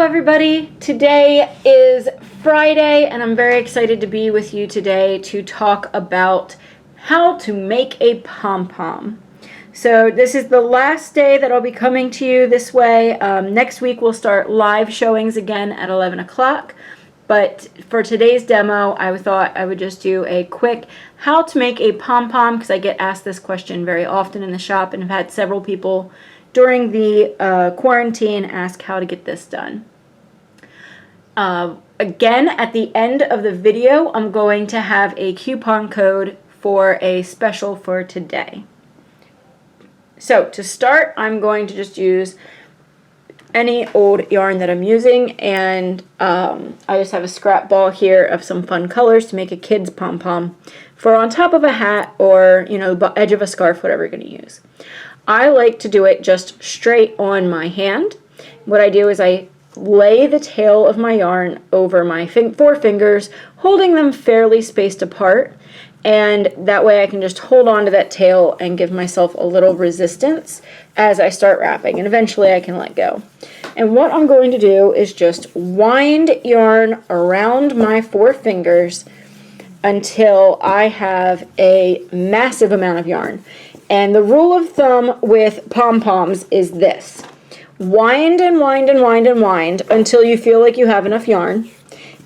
everybody. Today is Friday and I'm very excited to be with you today to talk about how to make a pom-pom. So this is the last day that I'll be coming to you this way. Next week we'll start live showings again at 11 o'clock. But for today's demo, I thought I would just do a quick how to make a pom-pom, because I get asked this question very often in the shop and have had several people during the quarantine ask how to get this done. Again, at the end of the video, I'm going to have a coupon code for a special for today. So to start, I'm going to just use any old yarn that I'm using, and I just have a scrap ball here of some fun colors to make a kid's pom-pom for on top of a hat or, you know, the edge of a scarf, whatever you're going to use. I like to do it just straight on my hand. What I do is I lay the tail of my yarn over my four fingers, holding them fairly spaced apart, and that way I can just hold on to that tail and give myself a little resistance as I start wrapping, and eventually I can let go. And what I'm going to do is just wind yarn around my four fingers until I have a massive amount of yarn. And the rule of thumb with pom-poms is this: wind and wind and wind and wind until you feel like you have enough yarn,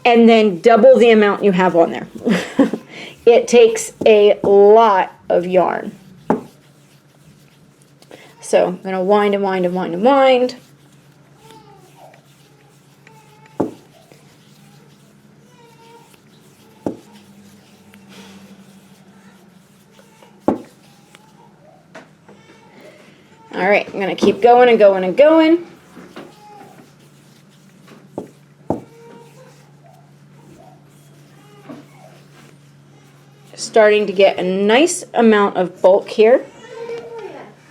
and then double the amount you have on there. It takes a lot of yarn. So I'm going to wind and wind and wind and wind. All right, I'm going to keep going and going and going. Starting to get a nice amount of bulk here.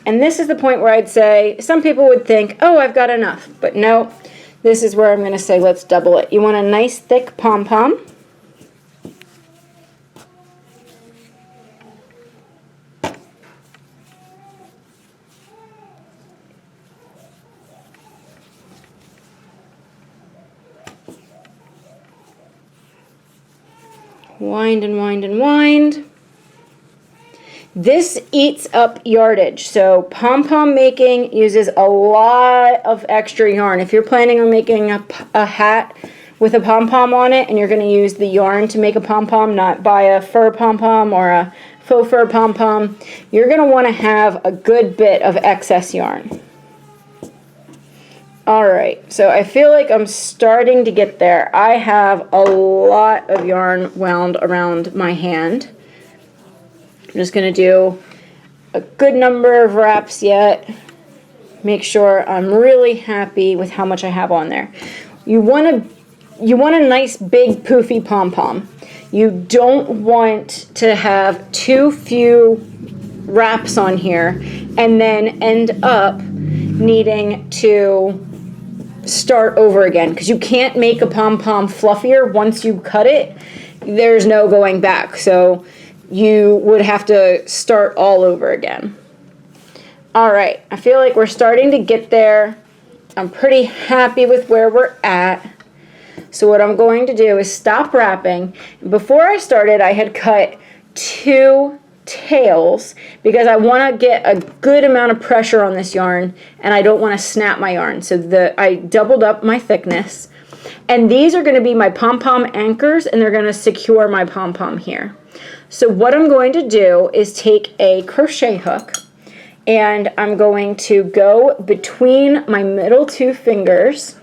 And this is the point where I'd say, some people would think, oh, I've got enough. But no, this is where I'm going to say, let's double it. You want a nice thick pom-pom. Wind and wind and wind. This eats up yardage, so pom-pom making uses a lot of extra yarn. If you're planning on making a hat with a pom-pom on it and you're going to use the yarn to make a pom-pom, not buy a fur pom-pom or a faux fur pom-pom, you're going to want to have a good bit of excess yarn. Alright, so I feel like I'm starting to get there. I have a lot of yarn wound around my hand. I'm just going to do a good number of wraps yet. Make sure I'm really happy with how much I have on there. You want a nice big poofy pom-pom. You don't want to have too few wraps on here and then end up needing to start over again, because you can't make a pom-pom fluffier once you cut it. There's no going back, so you would have to start all over again. Alright, I feel like we're starting to get there. I'm pretty happy with where we're at. So what I'm going to do is stop wrapping. Before I started, I had cut 2 tails because I want to get a good amount of pressure on this yarn and I don't want to snap my yarn. So I doubled up my thickness, and these are going to be my pom-pom anchors, and they're going to secure my pom-pom here. So what I'm going to do is take a crochet hook and I'm going to go between my middle 2 fingers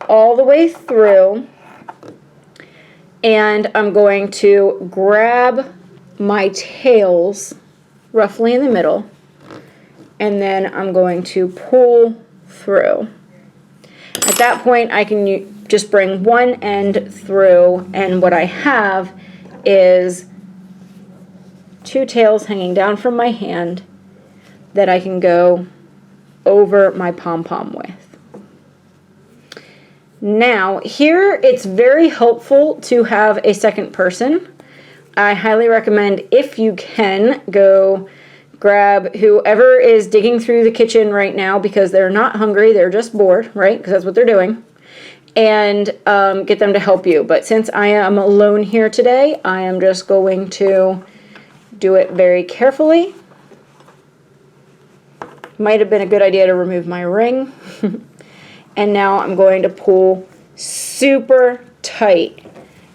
all the way through, and I'm going to grab my tails roughly in the middle, and then I'm going to pull through. At that point I can just bring one end through, and what I have is 2 tails hanging down from my hand that I can go over my pom-pom with. Now here it's very helpful to have a second person. I highly recommend, if you can, go grab whoever is digging through the kitchen right now because they're not hungry, they're just bored, right? Because that's what they're doing. And get them to help you. But since I am alone here today, I am just going to do it very carefully. Might have been a good idea to remove my ring. And now I'm going to pull super tight.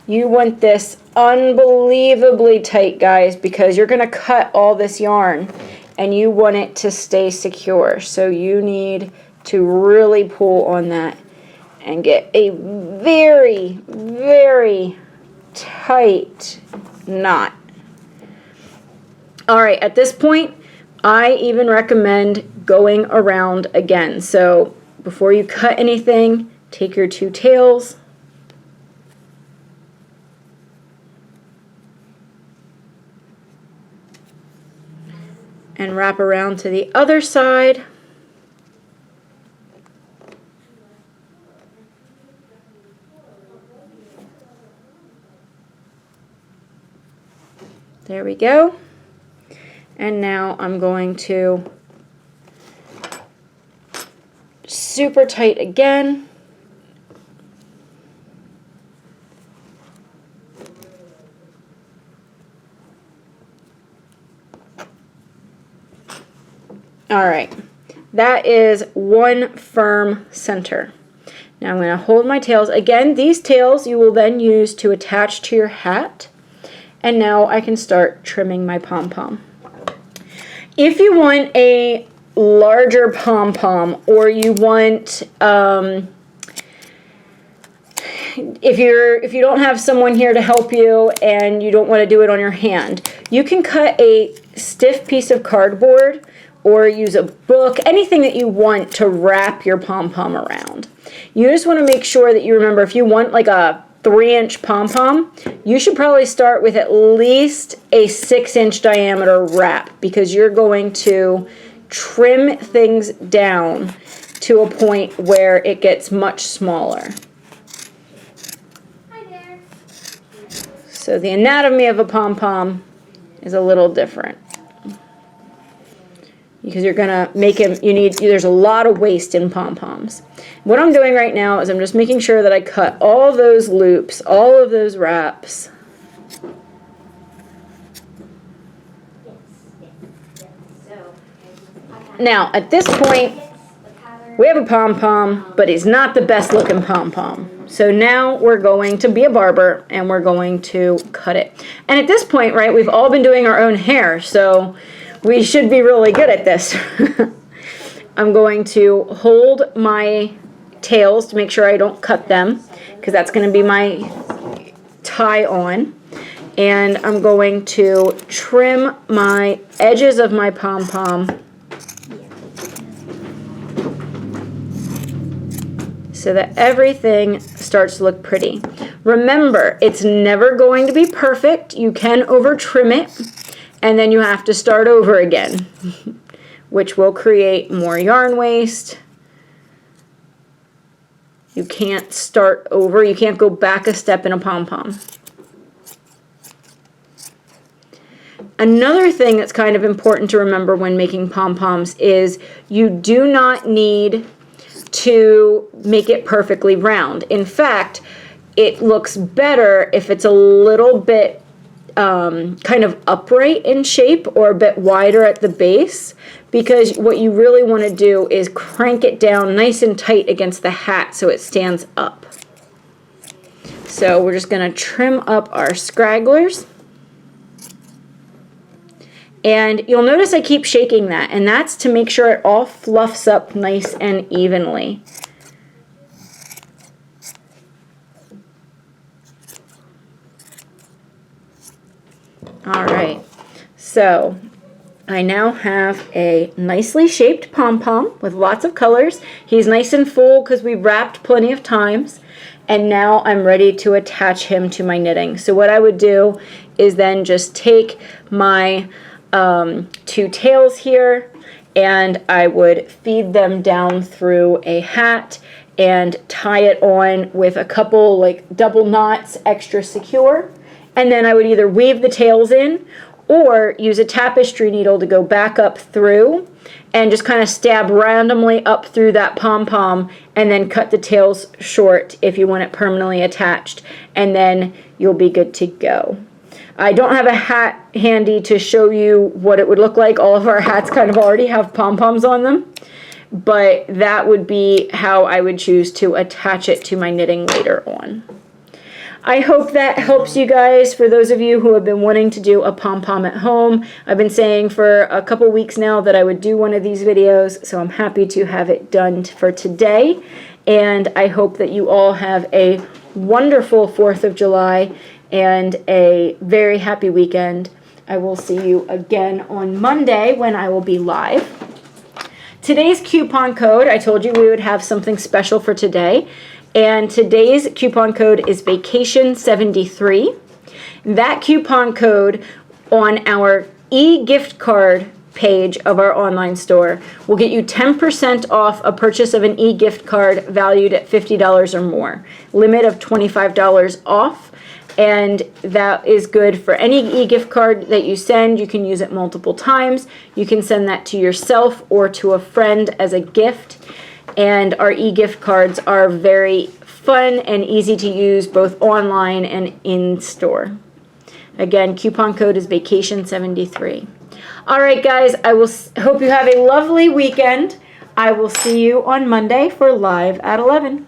You want this unbelievably tight, guys, because you're going to cut all this yarn and you want it to stay secure. So you need to really pull on that and get a very, very tight knot. All right, at this point, I even recommend going around again. So before you cut anything, take your two tails, and wrap around to the other side. There we go. And now I'm going to super tight again. All right, that is one firm center. Now I'm going to hold my tails. Again, these tails you will then use to attach to your hat. And now I can start trimming my pom-pom. If you want a larger pom-pom, or you want, if you don't have someone here to help you and you don't want to do it on your hand, you can cut a stiff piece of cardboard or use a book, anything that you want to wrap your pom-pom around. You just want to make sure that you remember, if you want like a 3-inch pom-pom, you should probably start with at least a 6-inch diameter wrap, because you're going to trim things down to a point where it gets much smaller. Hi there. So the anatomy of a pom-pom is a little different, because you're gonna make him, there's a lot of waste in pom-poms. What I'm doing right now is I'm just making sure that I cut all those loops, all of those wraps. Now, at this point, we have a pom-pom, but he's not the best looking pom-pom. So now we're going to be a barber and we're going to cut it. And at this point, right, we've all been doing our own hair, so we should be really good at this. I'm going to hold my tails to make sure I don't cut them, because that's going to be my tie on. And I'm going to trim my edges of my pom-pom so that everything starts to look pretty. Remember, it's never going to be perfect. You can over trim it, and then you have to start over again, which will create more yarn waste. You can't start over. You can't go back a step in a pom-pom. Another thing that's kind of important to remember when making pom-poms is you do not need to make it perfectly round. In fact, it looks better if it's a little bit kind of upright in shape or a bit wider at the base, because what you really want to do is crank it down nice and tight against the hat so it stands up. So we're just going to trim up our scragglers. And you'll notice I keep shaking that, and that's to make sure it all fluffs up nice and evenly. All right, so I now have a nicely shaped pom-pom with lots of colors. He's nice and full because we wrapped plenty of times. And now I'm ready to attach him to my knitting. So what I would do is then just take my two tails here, and I would feed them down through a hat and tie it on with a couple like double knots extra secure. And then I would either weave the tails in, or use a tapestry needle to go back up through and just kind of stab randomly up through that pom-pom, and then cut the tails short if you want it permanently attached, and then you'll be good to go. I don't have a hat handy to show you what it would look like. All of our hats kind of already have pom-poms on them, but that would be how I would choose to attach it to my knitting later on. I hope that helps you guys. For those of you who have been wanting to do a pom-pom at home, I've been saying for a couple weeks now that I would do one of these videos, so I'm happy to have it done for today. And I hope that you all have a wonderful 4th of July and a very happy weekend. I will see you again on Monday when I will be live. Today's coupon code, I told you we would have something special for today. And today's coupon code is Vacation73. That coupon code on our e-gift card page of our online store will get you 10% off a purchase of an e-gift card valued at $50 or more. Limit of $25 off. And that is good for any e-gift card that you send. You can use it multiple times. You can send that to yourself or to a friend as a gift. And our e-gift cards are very fun and easy to use both online and in store. Again, coupon code is Vacation73. All right, guys, I will hope you have a lovely weekend. I will see you on Monday for Live at 11.